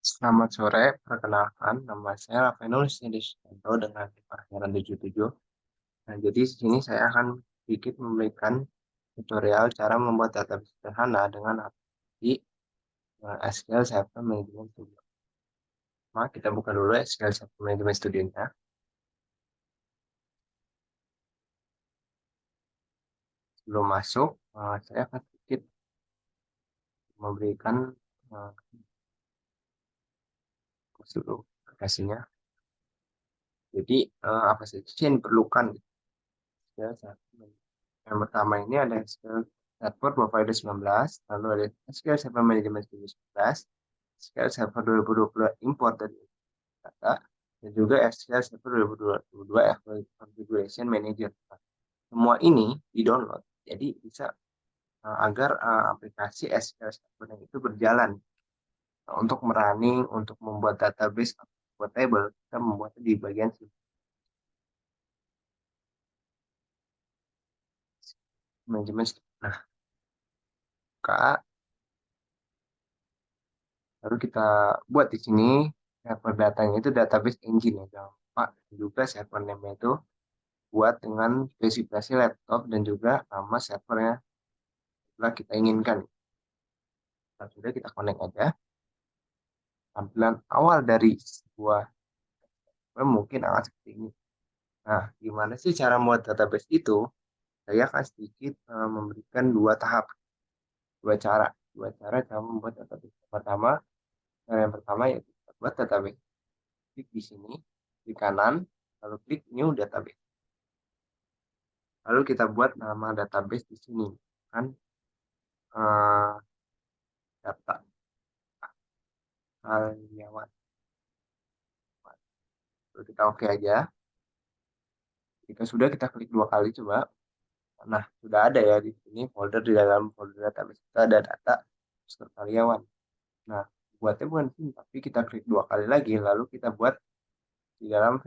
Selamat sore, perkenalkan nama saya Rafael Sidianto dengan kelahiran 77. Nah, jadi di sini saya akan sedikit memberikan tutorial cara membuat database sederhana dengan aplikasi SQL Server Management Studio. Maka kita buka dulu SQL Server Management Studio-nya. Sebelum masuk, saya akan sedikit memberikan uh, dulu aplikasinya. Jadi, apa saja sih yang diperlukan SQL Server. Yang pertama ini ada SQL Server Provider 19, lalu ada SQL Server Management 2011, SQL Server 2020 Import dan Data, dan juga SQL Server 2022 Configuration Manager. Semua ini di-download, jadi bisa agar aplikasi SQL Server itu berjalan. Nah, untuk merunning, untuk membuat database atau table, kita membuatnya di bagian manajemen. Nah, Kak, lalu kita buat di sini server datanya itu database engine ya, jangan lupa juga server name itu buat dengan spesifikasi laptop dan juga nama servernya setelah kita inginkan. Nah, sudah kita connect aja. Tampilan awal dari sebuah server mungkin akan seperti ini. Nah, gimana sih cara membuat database itu? Saya akan sedikit memberikan dua cara cara membuat database. Yang pertama yaitu kita buat database. Klik di sini, di kanan, lalu klik new database. Lalu kita buat nama database di sini, kan eh, data karyawan. Lalu kita oke aja. Jika sudah kita klik dua kali coba. Nah, sudah ada ya di sini folder di dalam folder database kita ada data user karyawan. Nah, buatnya bukan di sini, tapi kita klik dua kali lagi, lalu kita buat di dalam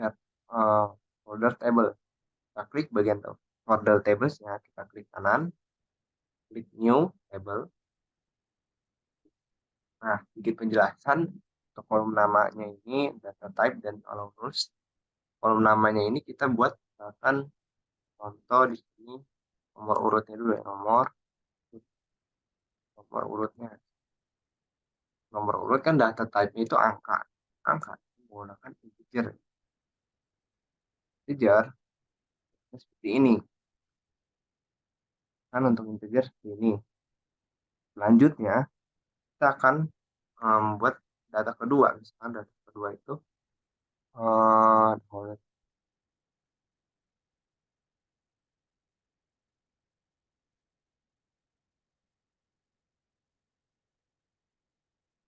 folder table. Kita klik bagian folder tablesnya, kita klik kanan, klik new table. Nah, sedikit penjelasan untuk kolom namanya ini data type dan allow rules. Kolom namanya ini kita buat misalkan contoh di sini nomor urutnya dulu ya, nomor urutnya. Nomor urut kan data type itu angka. Angka menggunakan integer. Integer seperti ini. Kan untuk integer seperti ini. Selanjutnya kita akan membuat data kedua. Misalkan data kedua itu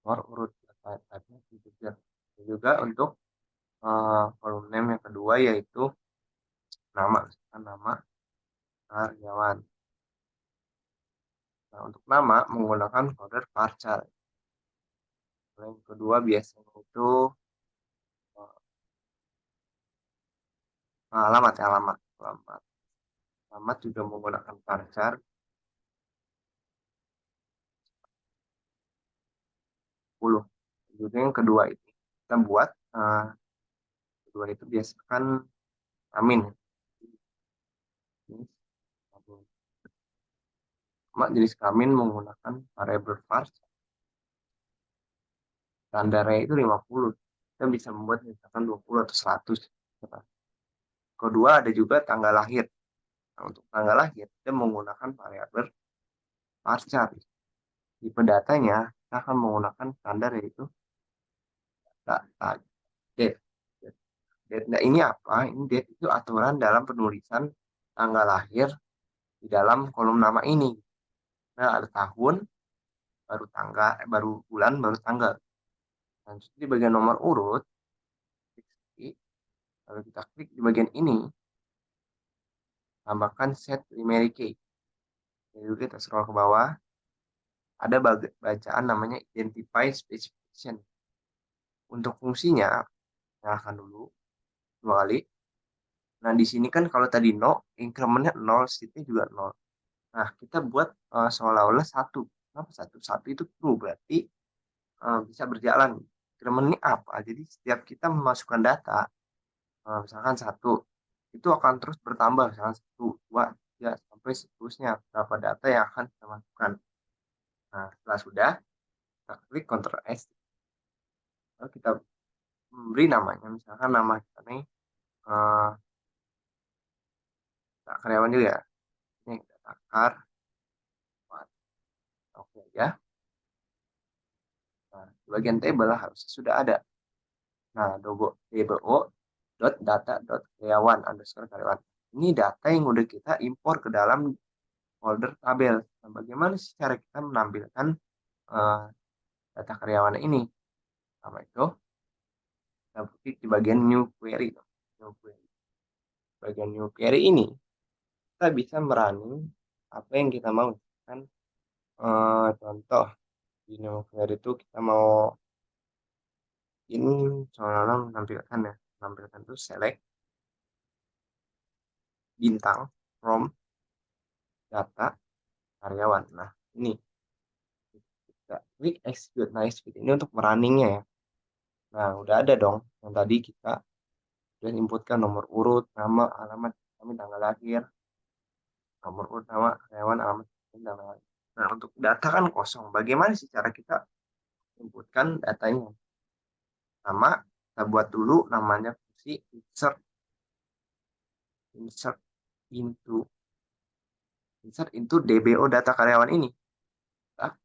nomor urut data type-nya integer. Dan juga untuk kolom name yang kedua yaitu nama, misalkan nama karyawan. Nah, untuk nama menggunakan folder varchar. Yang kedua biasanya itu alamat juga menggunakan varchar 10. Juga yang kedua ini kita buat kedua itu biasakan amin. Ini sama jenis kelamin menggunakan variabel varchar. Standarnya itu 50. Kita bisa membuat misalkan 20 atau 100. Kedua ada juga tanggal lahir. Nah, untuk tanggal lahir kita menggunakan variabel varchar. Di datanya kita akan menggunakan standar yaitu data date. Date. Nah, ini apa? Ini date itu aturan dalam penulisan tanggal lahir di dalam kolom nama ini. Nah, ada tahun, baru tanggal, baru bulan, baru tanggal. Lanjut di bagian nomor urut, lalu kita klik di bagian ini, tambahkan set primary key. Jadi kita scroll ke bawah, ada bacaan namanya identify specification. Untuk fungsinya, nyalakan dulu dua kali. Nah, di sini kan kalau tadi no, incrementnya 0, state juga 0. Nah, kita buat seolah-olah satu. Kenapa satu? Satu itu true, berarti bisa berjalan. increment ini apa? Jadi setiap kita memasukkan data, misalkan satu, itu akan terus bertambah, misalkan satu, dua, tiga, sampai seterusnya berapa data yang akan kita masukkan. Nah, setelah sudah, kita klik Ctrl S, lalu kita memberi namanya, misalkan nama kita nih, eh, karyawan juga ya, ini data car, oke ya. Nah, di bagian table harusnya sudah ada. Nah, logo dbo.data.karyawan underscore karyawan. Ini data yang udah kita impor ke dalam folder tabel. Nah, bagaimana sih cara kita menampilkan uh, data karyawan ini? Sama itu, kita ketik di bagian new query. New query. Bagian new query ini, kita bisa merunning apa yang kita mau. Kan contoh, di new query itu kita mau ini seolah-olah menampilkan tuh select bintang from data karyawan. Nah, ini kita klik execute. Nah, execute ini untuk merunningnya ya. Nah, udah ada dong yang tadi kita udah inputkan nomor urut, nama, alamat, kami tanggal lahir, nomor urut, nama, karyawan, alamat, tanggal lahir. Nah, untuk data kan kosong. Bagaimana sih cara kita inputkan datanya? Sama, kita buat dulu namanya fungsi insert into DBO data karyawan ini. Nah,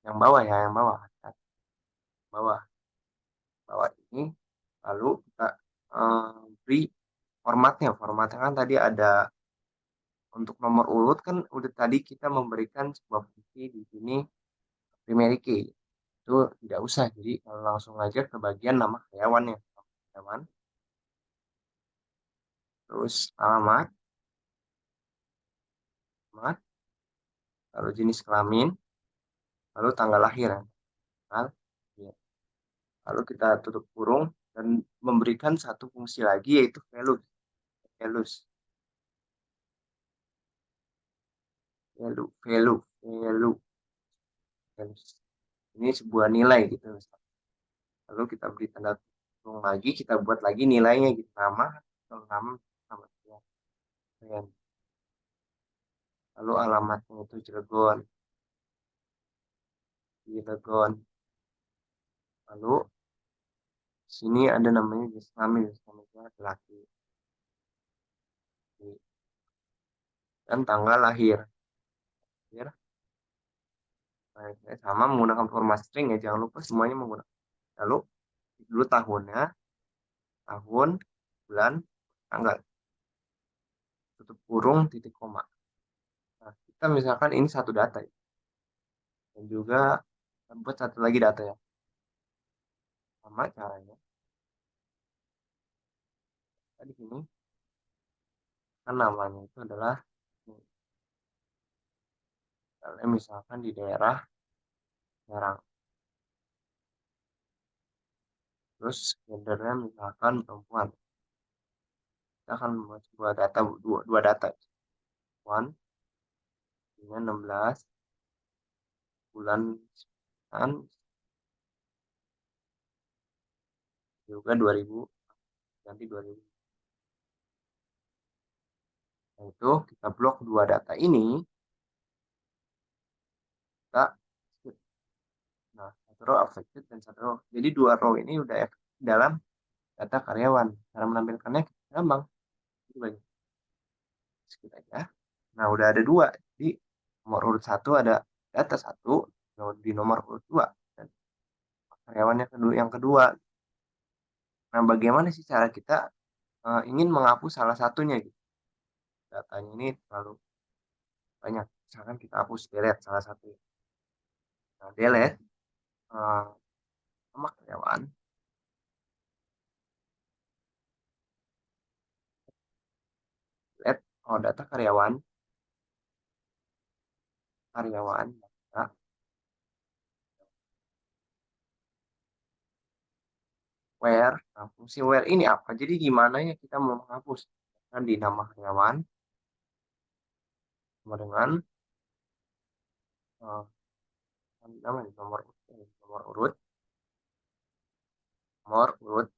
yang bawah ya, yang bawah. Bawah. Bawah ini, lalu kita beri formatnya kan tadi ada untuk nomor urut kan udah tadi kita memberikan sebuah fungsi di sini primary key itu tidak usah, jadi langsung aja ke bagian nama karyawannya, karyawan, terus alamat, lalu jenis kelamin, lalu tanggal lahir ya. Lalu kita tutup kurung dan memberikan satu fungsi lagi yaitu values value values. Ini sebuah nilai gitu. Lalu kita beri tanda kurung lagi, kita buat lagi nilainya gitu, nama sama ya. Lalu alamatnya itu Cilegon. Lalu sini ada namanya Islamil laki-laki dan tanggal lahir. Nah, sama menggunakan format string ya, jangan lupa semuanya menggunakan. Lalu dulu tahunnya, tahun, bulan, tanggal, tutup kurung, titik koma. Nah, kita misalkan ini satu data ya. Dan juga buat satu lagi data ya. Sama caranya. Di sini kan namanya itu adalah misalkan di daerah Serang. Terus gendernya misalkan perempuan. Kita akan membuat sebuah data, dua data. Perempuan, 16, bulan 9, juga 2000, nanti 2000. Nah, itu kita blok dua data ini, kita nah, satu row affected dan satu row. Jadi dua row ini udah dalam data karyawan. Cara menampilkannya gampang. Sekitar aja. Nah, udah ada dua. Jadi nomor urut satu ada data satu, di nomor urut dua dan karyawannya yang kedua. Nah, bagaimana sih cara kita ingin menghapus salah satunya gitu? Datanya ini terlalu banyak. Misalkan kita hapus delete salah satu. Nah, delete nama karyawan. Delete data karyawan. Data, where. Nah, fungsi where ini apa? Jadi gimana ya kita mau menghapus? Nah, di nama karyawan sama dengan uh, nomor urut nomor urut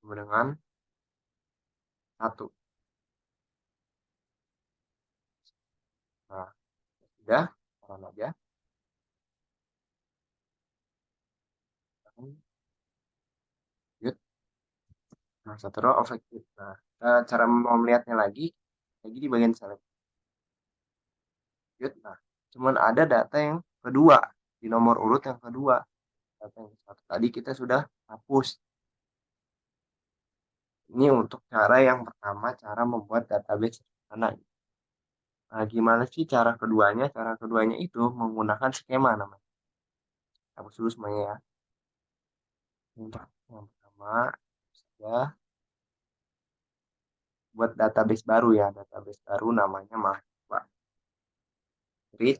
dengan 1. Nah, sudah, taruh aja. Lanjut. Nah, satu row of active. Nah, cara mau melihatnya lagi di bagian select. Nah, cuman ada data yang kedua di nomor urut yang kedua. Data yang satu tadi kita sudah hapus. Ini untuk cara yang pertama, cara membuat database sederhana. Nah, gimana sih cara keduanya? Cara keduanya itu menggunakan skema namanya. Hapus dulu semuanya ya. Yang pertama, ya, buat database baru ya. Database baru namanya mahasiswa. Read.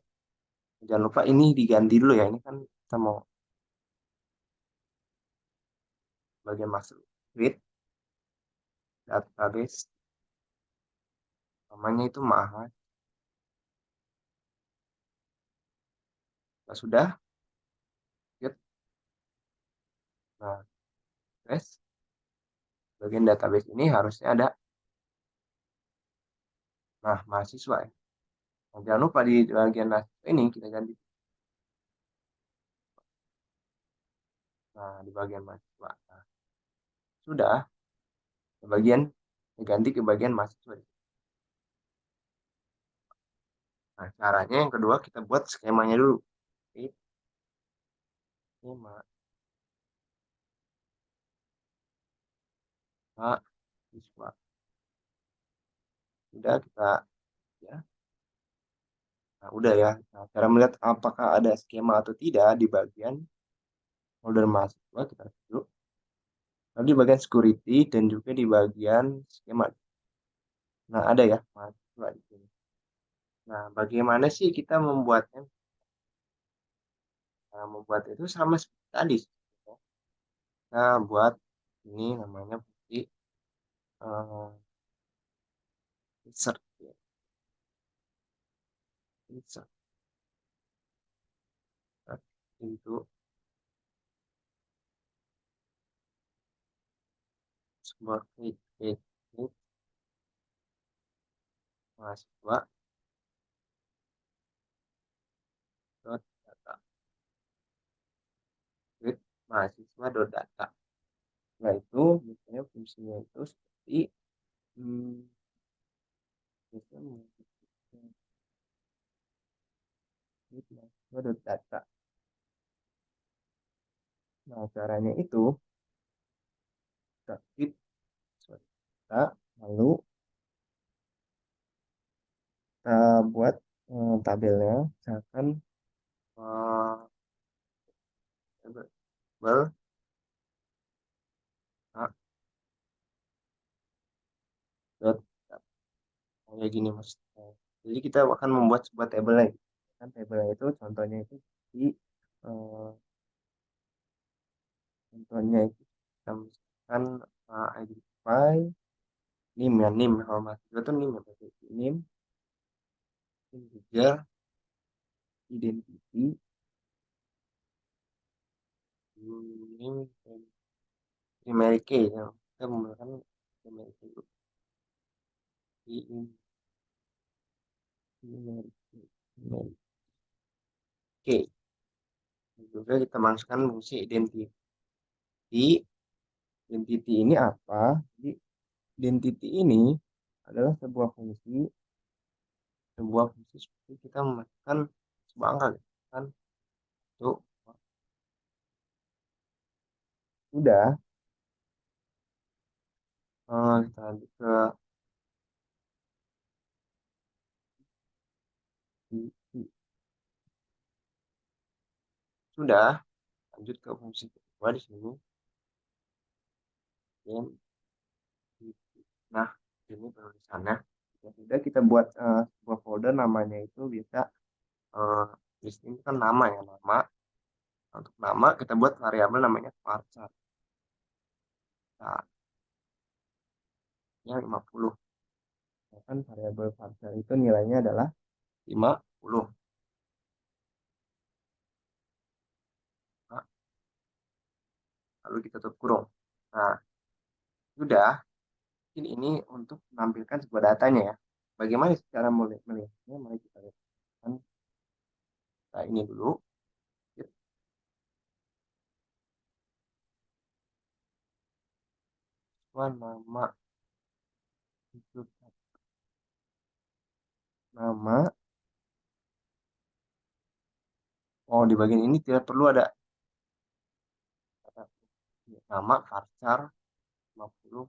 Jangan lupa ini diganti dulu ya. Ini kan kita mau bagian masuk. Read database. Namanya itu mahasiswa. Nah, sudah. Yuk. Nah, guys. Bagian database ini harusnya ada. Nah, mahasiswa ya. Nah, jangan lupa di bagian mahasiswa ini kita ganti. Nah, di bagian mahasiswa. Nah, sudah. Bagian diganti ke bagian mahasiswa. Nah, caranya yang kedua kita buat skemanya dulu. Skema mahasiswa. Sudah kita ya. Nah, udah ya. Nah, cara melihat apakah ada skema atau tidak di bagian folder mahasiswa kita dulu. Lalu di bagian security dan juga di bagian skema. Nah, ada ya mahasiswa di sini. Nah, bagaimana sih kita membuatnya? Nah, membuat itu sama seperti tadi. Nah, buat ini namanya fungsi insert ya. Insert itu sebuah klik mahasiswa dot data with mahasiswa dot data. Nah, itu misalnya fungsinya itu seperti misalnya with mahasiswa dot data. Nah, caranya itu kita klik data, lalu kita buat tabelnya, misalkan tabel dot kayak gini mas. Jadi kita akan membuat sebuah table lagi. Kan table itu contohnya itu di contohnya itu kita misalkan identify nim ya, nim kalau mahasiswa itu nim ya, nim integer identity nim primary key ya. Kita menggunakan primary key primary key. Juga kita masukkan fungsi identity. Identity ini apa? Jadi identity ini adalah sebuah fungsi seperti kita memasukkan sebuah angka kan itu sudah. Kita lanjut ke sudah lanjut ke fungsi kedua di sini. Nah, ini penulisannya. Ya, sudah kita buat sebuah folder namanya itu bisa di sini kan nama ya, nama. Untuk nama kita buat variabel namanya varchar. Nah, ini 50. Nah, kan variabel varchar itu nilainya adalah 50. Nah, lalu kita tutup kurung. Nah, sudah. Ini untuk menampilkan sebuah datanya ya. Bagaimana cara melihatnya? Mari kita lihat. Nah, ini dulu. Nama itu nama. Oh, di bagian ini tidak perlu ada nama varchar 50.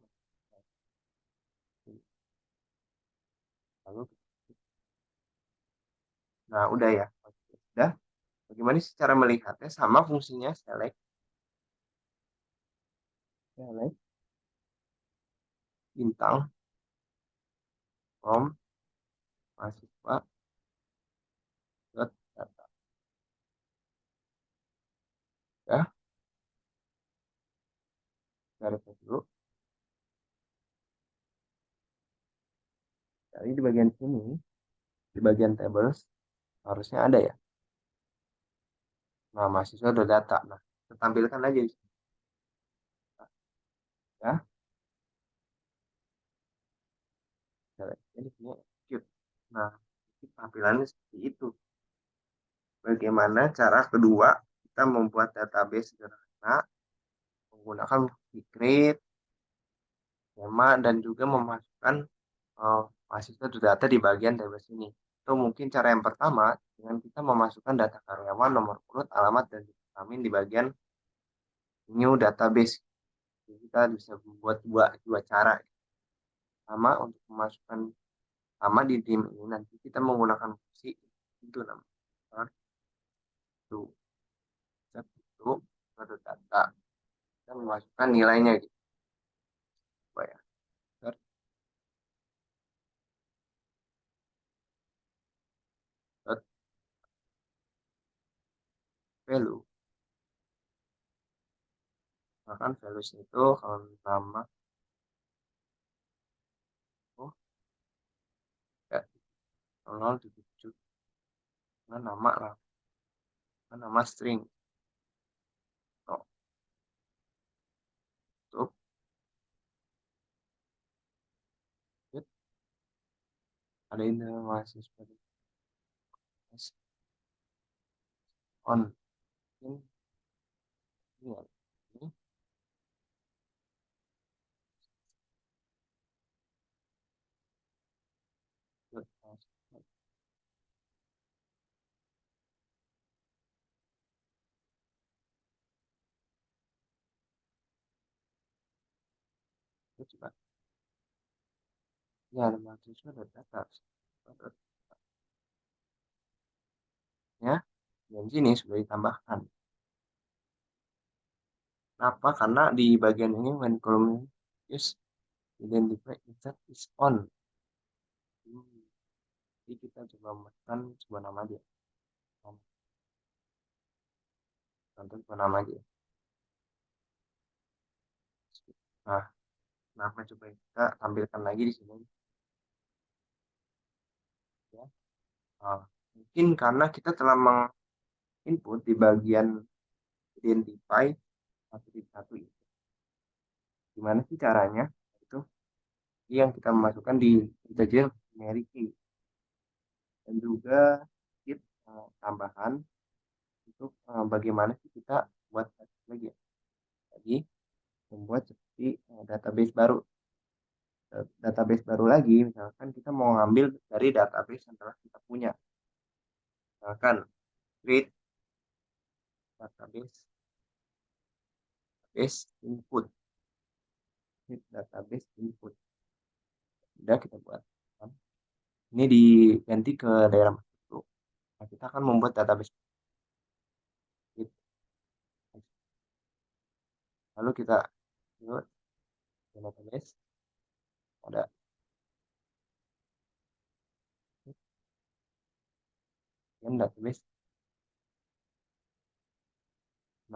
Lalu, nah udah ya. Udah. Bagaimana sih cara melihatnya? Sama fungsinya select bintang from mahasiswa dot data. Ya, garis dulu. Jadi di bagian sini, di bagian tables harusnya ada ya. Nah, mahasiswa ada data. Nah, kita tampilkan aja di sini. Ya, jadi punya cute. Nah, tampilannya seperti itu. Bagaimana cara kedua kita membuat database sederhana menggunakan create, skema, dan juga memasukkan mahasiswa data di bagian tables ini. Itu mungkin cara yang pertama dengan kita memasukkan data karyawan, nomor urut, alamat, dan vitamin di bagian new database. Jadi kita bisa membuat dua cara. Sama untuk memasukkan sama di dim ini nanti kita menggunakan fungsi itu namanya itu itu suatu data kita memasukkan nilainya gitu Pak, ya. Dot value, bahkan values itu kalau nama oh ya 0,7 nama lah nama string oh, untuk ada informasi seperti on ini ini itu juga ya ada mahasiswa ada data ya dan sini sudah ditambahkan. Kenapa? Karena di bagian ini when column use identify insert is on. Jadi kita coba memasukkan sebuah nama dia. Contoh sebuah nama dia. Nah, nama coba kita tampilkan lagi di sini. Ya. Nah, mungkin karena kita telah menginput di bagian identify satu di satu itu. Gimana sih caranya? Itu yang kita memasukkan di integer numeric key dan juga kit tambahan untuk bagaimana sih kita buat lagi ya. Jadi membuat seperti database baru lagi, misalkan kita mau ngambil dari database yang telah kita punya, misalkan create database input, create database input, udah kita buat. Ini diganti ke daerah masuk. Nah, kita akan membuat database. Lalu kita buat database, ada database.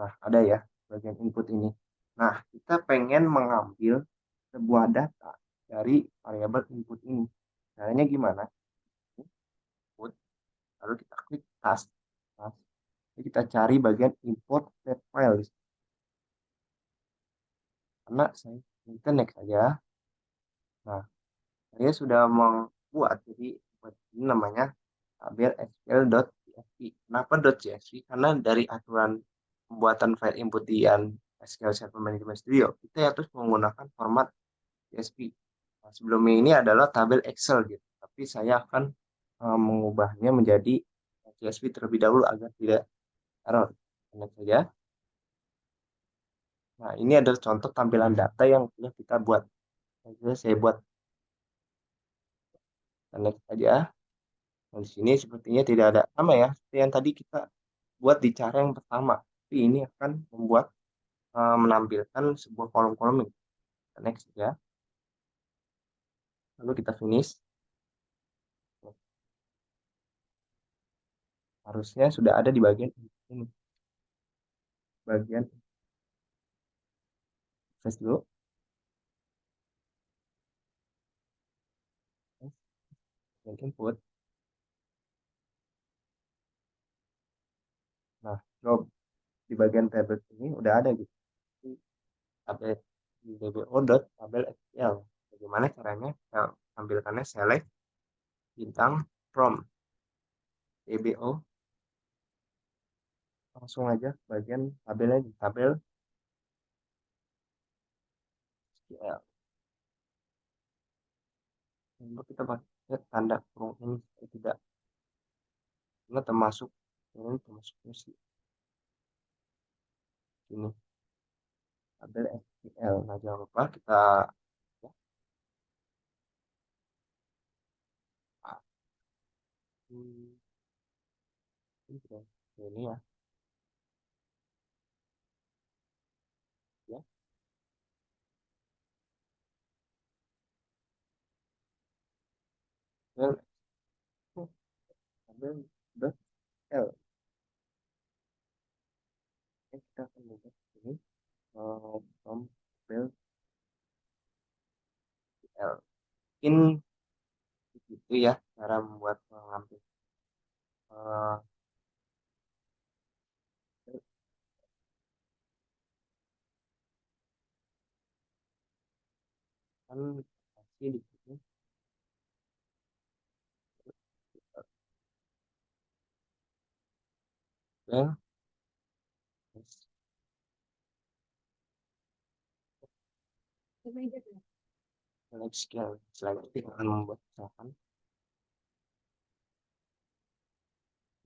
Nah, ada ya bagian input ini. Nah, kita pengen mengambil sebuah data dari variabel input ini. Caranya gimana? Input, lalu kita klik task. Jadi kita cari bagian import state file. karena kita next saja. Nah, saya sudah membuat, jadi buat ini namanya tabel SQL.csv. Kenapa .csv? Karena dari aturan pembuatan file input di SQL Server Management Studio, kita harus menggunakan format CSV. Nah, sebelumnya ini adalah tabel Excel gitu, tapi saya akan mengubahnya menjadi CSV terlebih dahulu agar tidak error. Lihat saja. Nah, ini adalah contoh tampilan data yang sudah kita buat. Saya buat. Lihat saja. Nah, di sini sepertinya tidak ada sama ya, seperti yang tadi kita buat di cara yang pertama. Tapi ini akan membuat menampilkan sebuah kolom-kolom ini. Next ya. Lalu kita finish. Harusnya sudah ada di bagian ini. Bagian face dulu. Bagian input. Nah, job di bagian table ini udah ada gitu. Tabel dbo.tabel SQL. Bagaimana caranya? Kita tampilkannya select bintang from dbo, langsung aja bagian tabelnya di tabel SQL. Lalu kita pakai tanda kurung ini tidak, ini termasuk fungsi ini tabel SQL. Nah, jangan lupa kita ya, ini ya, ya, tabel tabel dot L. Kita akan membuat ini from tabel L. Mungkin itu ya cara membuat mengambil uh, kan kasih di sini tabel select skill. Selain itu akan membuat misalkan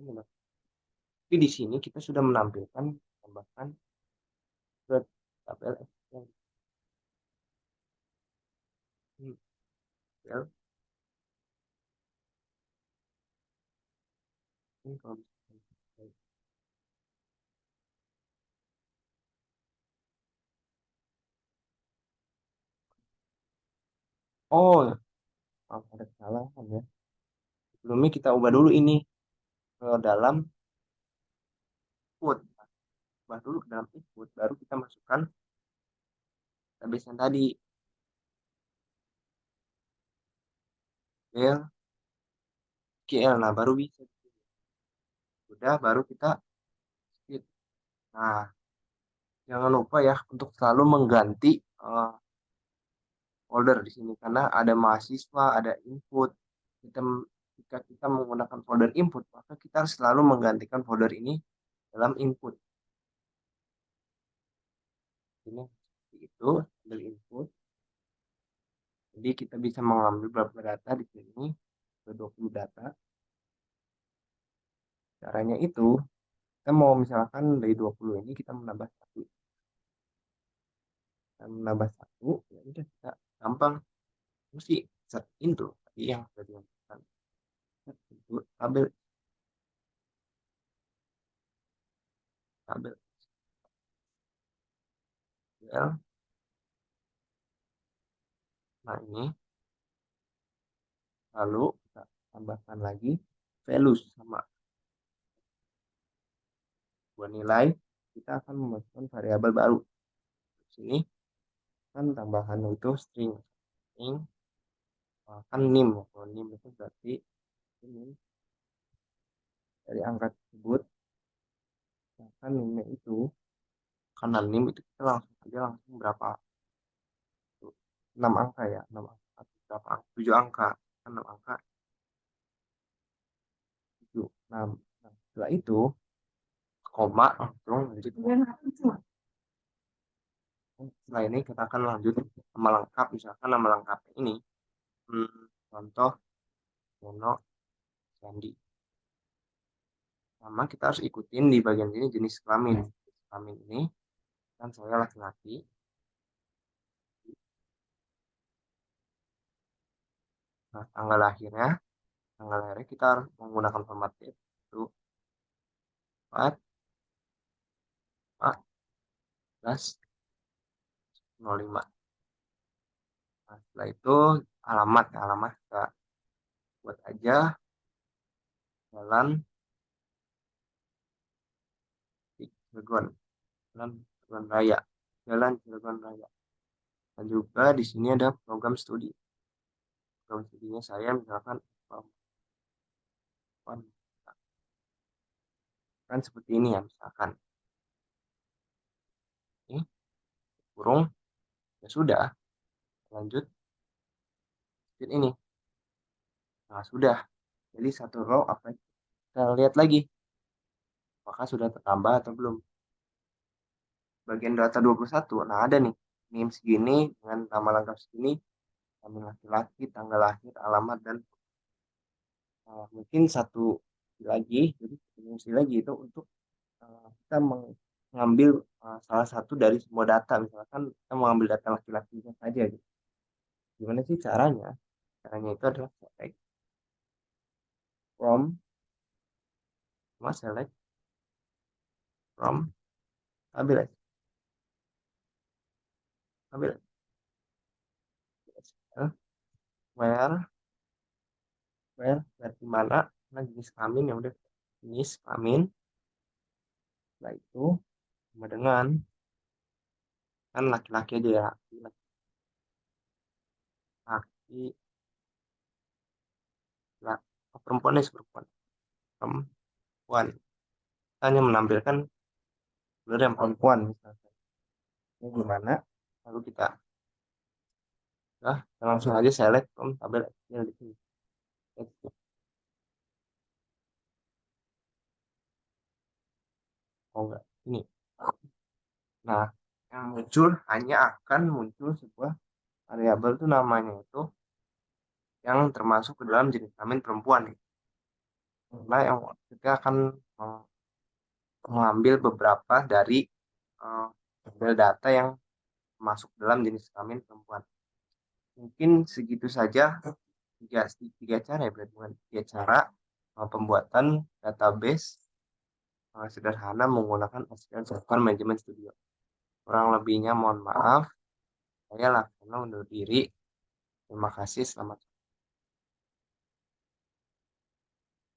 ini, tapi di sini kita sudah menampilkan tambahkan ke tabel SQL. Tabel ini kalau oh, ada kesalahan ya. Sebelumnya kita ubah dulu ini ke dalam input. Ubah dulu ke dalam input, baru kita masukkan database yang tadi. Tabel SQL. Nah, baru bisa. Sudah, baru kita skip. Nah, jangan lupa ya untuk selalu mengganti folder di sini karena ada mahasiswa, ada input. Kita, jika kita menggunakan folder input, maka kita harus selalu menggantikan folder ini dalam input. Ini seperti itu, ambil input. Jadi kita bisa mengambil beberapa data di sini, ke 20 data. Caranya itu, kita mau misalkan dari 20 ini kita menambah satu. Kita menambah satu, ya udah kita gampang. Mesti set into tadi yang sudah dilakukan. Itu tabel tabel ya. Nah, ini lalu kita tambahkan lagi values sama buat nilai. Kita akan memasukkan variabel baru. Di sini kan tambahan itu string. String kan nim. Kalau nim itu berarti ini dari angka tersebut. Kan nimnya itu karena nim itu kita langsung aja langsung berapa 6 angka ya, 6 angka, berapa angka? 7 angka, 6 angka, 7, 6. Nah, setelah itu, koma, langsung lanjut. Setelah ini kita akan lanjut nama lengkap, misalkan nama lengkapnya ini, contoh, Mono, Sandi. Sama kita harus ikutin di bagian ini jenis kelamin. Jenis kelamin ini, kan saya laki-laki. Nah, tanggal lahirnya kita harus menggunakan format itu 4, 14, 05. Nah, setelah itu alamat kita buat aja jalan Cilegon, Jalan Raya, Jalan Cilegon Raya. Dan juga di sini ada program studi. Program studinya saya misalkan kan seperti ini ya, misalkan ini kurung, ya sudah, lanjut ini. Nah, sudah. Jadi satu row apa kita lihat lagi apakah sudah tertambah atau belum. Bagian data 21, nah ada nih NIM segini dengan nama lengkap segini, kelamin laki-laki, tanggal lahir, alamat, dan mungkin satu lagi, jadi fungsi lagi itu untuk kita mengambil salah satu dari semua data. Misalkan kita mengambil data laki-lakinya saja gitu. Gimana sih caranya? Caranya itu adalah select from, select from tabel where dari mana, nah jenis kelamin yang udah jenis kelamin. Setelah itu sama dengan kan laki-laki aja ya, laki laki perempuan ya, perempuan hanya menampilkan benar yang perempuan misalkan. Ini gimana, lalu kita langsung aja select from tabel Excel di sini. Oh enggak, ini. Nah, yang hanya akan muncul sebuah variabel itu namanya itu yang termasuk ke dalam jenis kelamin perempuan. Nah, yang kita akan mengambil beberapa dari tabel data yang masuk dalam jenis kelamin perempuan. Mungkin segitu saja tiga cara ya, berarti bukan tiga cara pembuatan database sederhana menggunakan SQL Server Management Studio. Kurang lebihnya mohon maaf. Saya Laksana undur diri. Terima kasih. Selamat